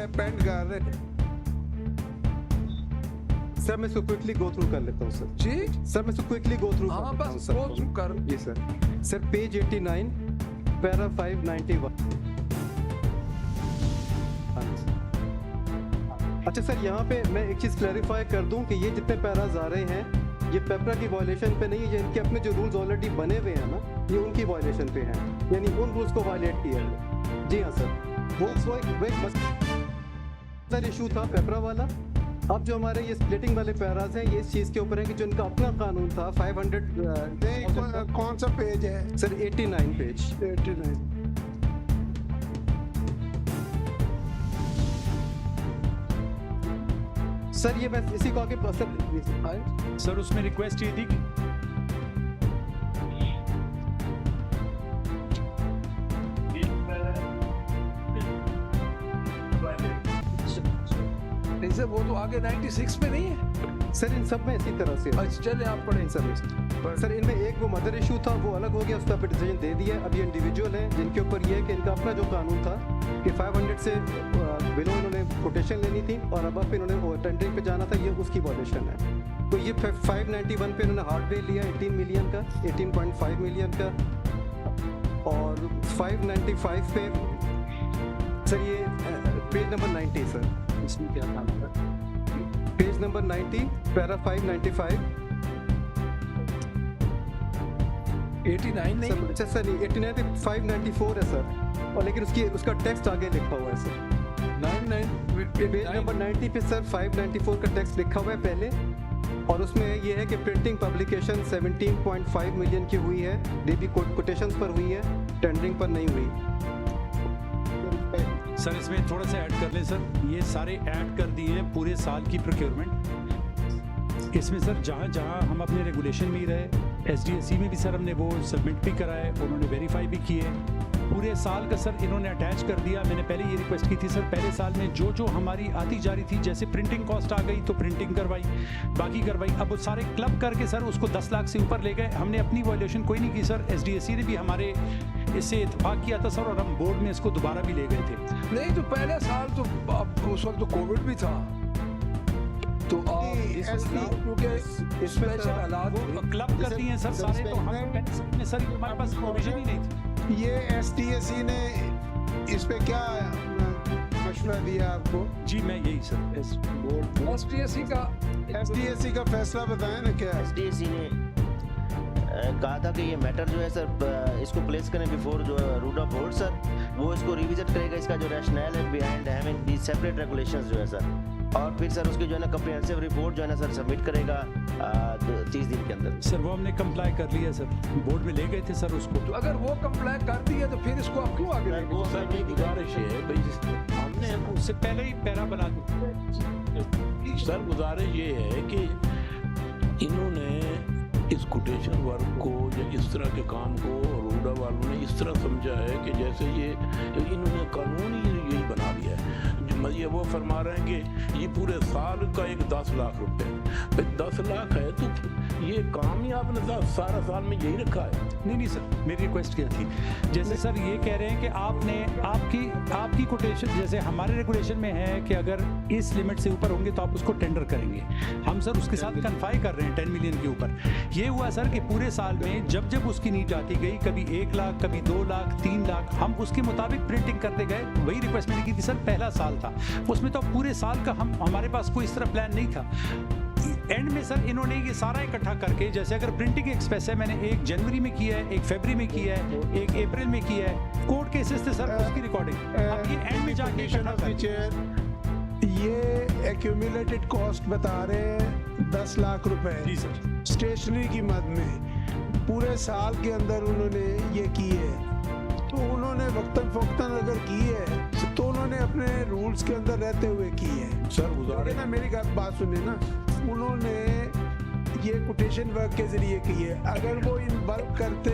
पेंड कर रहे हैं। सर मैं इसको क्विकली गो थ्रू कर लेता हूँ सर। जी सर मैं इसको क्विकली गो थ्रू हाँ कर लेता हूँ बस सर। गो थ्रू कर। जी सर। Sir page 89 para 591। अच्छा सर यहाँ पे मैं एक चीज़ क्लैरिफाई कर दूं कि ये जितने पैराज आ रहे हैं ये पेपरा की वायलेशन पे नहीं है, ये इनके अपने जो रूल्स ऑलरेडी बने हुए हैं ना ये उनकी वायलेशन पे हैं, यानी उन रूल्स को वायलेट किया है। जी हाँ सर। वो एक इशू था पेपरा वाला। अब जो हमारे ये स्प्लिटिंग वाले पैराज हैं ये इस चीज़ के ऊपर है कि जो इनका अपना कानून था 500 नहीं, कौन सा पेज है सर 89 पेज 89। सर ये मैं इसी को आगे सर उसमें रिक्वेस्ट ये थी कि नहीं सर वो तो आगे 96 में नहीं है सर इन सब में इसी तरह से अच्छा चले आप पढ़ें सर इनमें एक वो मदर इशू था वो अलग हो गया, उसका पे डिसीजन दे दिया। अब ये इंडिविजुअल हैं जिनके ऊपर ये है कि इनका अपना जो कानून था कि 500 से बिलो इन्होंने कोटेशन लेनी थी और अब इन्होंने टेंडरिंग पे जाना था, ये उसकी वॉल्यूशन है। तो ये 591 पे इन्होंने हार्डवेयर लिया 18 मिलियन का, 18.5 मिलियन का, और 595 पे सर ये पेज नंबर 90 सर, इसमें क्या था पेज नंबर 90 पैरा 595 89 नहीं सर। अच्छा सर 89 पे 594 है सर, और लेकिन उसका टेक्स्ट आगे लिखा हुआ है सर 99 पेज नंबर 90 पे सर 594 का टेक्स्ट लिखा हुआ है पहले, और उसमें ये है कि प्रिंटिंग पब्लिकेशन 17.5 मिलियन की हुई है, डेबी कोटेशंस पर हुई है, टेंडरिंग पर नहीं हुई। सर इसमें थोड़ा सा ऐड कर लें सर, ये सारे ऐड कर दिए हैं पूरे साल की प्रोक्योरमेंट। इसमें सर जहाँ जहाँ हम अपने रेगुलेशन में ही रहे, SDSC में भी सर हमने वो सबमिट भी कराए, उन्होंने वेरीफाई भी किए, पूरे साल का सर इन्होंने अटैच कर दिया। मैंने पहले ये रिक्वेस्ट की थी सर पहले साल में जो जो हमारी आती जा रही थी, जैसे प्रिंटिंग कॉस्ट आ गई तो प्रिंटिंग करवाई, बाकी करवाई, अब वो सारे क्लब करके सर उसको 10 लाख से ऊपर ले गए। हमने अपनी वॉल्यूशन कोई नहीं की सर, SDSC ने भी हमारे इससे इत्तेफाक किया था सर, और हम बोर्ड में इसको दोबारा भी ले गए थे। नहीं तो पहले साल तो उस वक्त तो कोविड भी था, तो क्योंकि स्पेशल हालात क्लब कर दिए हैं सर सारे, तो हम सर हमारे पास प्रोविजन ही नहीं थी। ये SDSC ने इस पे क्या मशवरा दिया आपको? जी मैं यही सर SDSC का फैसला बताएं ना क्या? SDSC ने कहा था कि ये मैटर जो है सर इसको प्लेस करें बिफोर जो रूट ऑफ बोर्ड सर, वो इसको रिविजिट करेगा, इसका जो रैशनल है behind having the separate regulations जो है सर, और फिर सर उसकी जो है ना कम्प्रिहेंसिव रिपोर्ट जो है ना सर सबमिट करेगा 30 दिन के अंदर। सर वो हमने कंप्लाई कर लिया सर, बोर्ड में ले गए थे सर उसको। तो अगर वो कंप्लाई कर दिया तो फिर इसको आप क्यों आगे वो सर की गुजारिश है भाई, हमने उससे पहले ही पैरा बना दिया सर। गुजारिश ये है कि इन्होंने इस कोटेशन वर्क को या इस तरह के काम को रूडा वालों ने इस तरह समझा है कि जैसे ये इन्होंने कानून ही यही बना दिया है। ये वो फरमा रहे हैं कि ये पूरे साल का एक 10 लाख रुपए, भाई 10 लाख है तो ये काम ही आपने सारा साल में यही रखा है। नहीं सर मेरी रिक्वेस्ट क्या थी, जैसे सर ये कह रहे हैं कि आपने आपकी कोटेशन जैसे हमारे रेगुलेशन में है कि अगर इस लिमिट से ऊपर होंगे तो आप उसको टेंडर करेंगे, हम सर उसके साथ कन्फाई कर रहे हैं 10 मिलियन के ऊपर। ये हुआ सर कि पूरे साल में जब जब उसकी नीड आती गई, कभी 1 लाख, कभी 2 लाख, 3 लाख, हम उसके मुताबिक प्रिंटिंग करते गए। वही रिक्वेस्ट मैंने की थी सर, पहला साल था उसमें तो पूरे साल का हमारे पास कोई इस तरह प्लान नहीं था। एंड में सर इन्होंने ये सारा इकट्ठा करके, जैसे अगर प्रिंटिंग एक्सपेंस है मैंने 1 जनवरी में किया है, 1 फरवरी में किया है, 1 अप्रैल में किया है, कोर्ट केसेस थे सर उसकी रिकॉर्डिंग, अब ये एंड में जाके इकट्ठा कर, ये एक्यूमुलेटेड कॉस्ट बता रहे हैं 10 लाख रुपए जी सर स्टेशनरी की मद में पूरे साल के अंदर उन्होंने ये की है। तो उन्होंने वक्तन फ़ौक्तन अगर की है तो उन्होंने अपने रूल्स के अंदर रहते हुए की है सर गुजारिश ना, मेरी बात सुनिए ना, उन्होंने ये कोटेशन वर्क के जरिए की है, अगर वो इन वर्क करते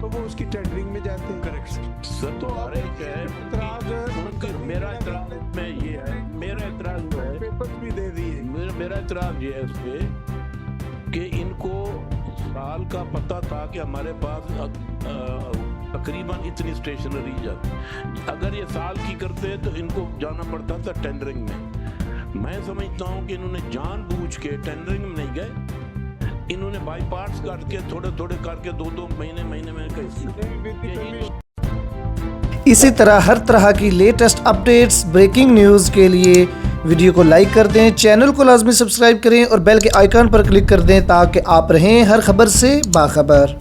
तो वो उसकी टेंडरिंग में जाते। करेक्ट सर तो मेरा एतराज में ये है, मेरा एतराज जो है पेपर भी दे दिए, मेरा एतराज ये है इस पे कि इनको साल का पता था कि हमारे पास तकरीबन इतनी स्टेशनरी जाती। अगर ये साल की करते तो इनको जाना पड़ता था टेंडरिंग में। मैं समझता हूँ कि इन्होंने जानबूझ के टेंडरिंग में नहीं गए, इन्होंने बाई पार्ट्स काट के थोड़े थोड़े करके 2-2 महीने में कैसे। इसी तरह हर तरह की लेटेस्ट अपडेट्स, ब्रेकिंग न्यूज़ के लिए वीडियो को लाइक कर दें, चैनल को लाजमी सब्सक्राइब करें और बेल के आइकन पर क्लिक कर दें ताकि आप रहें हर खबर से बाखबर।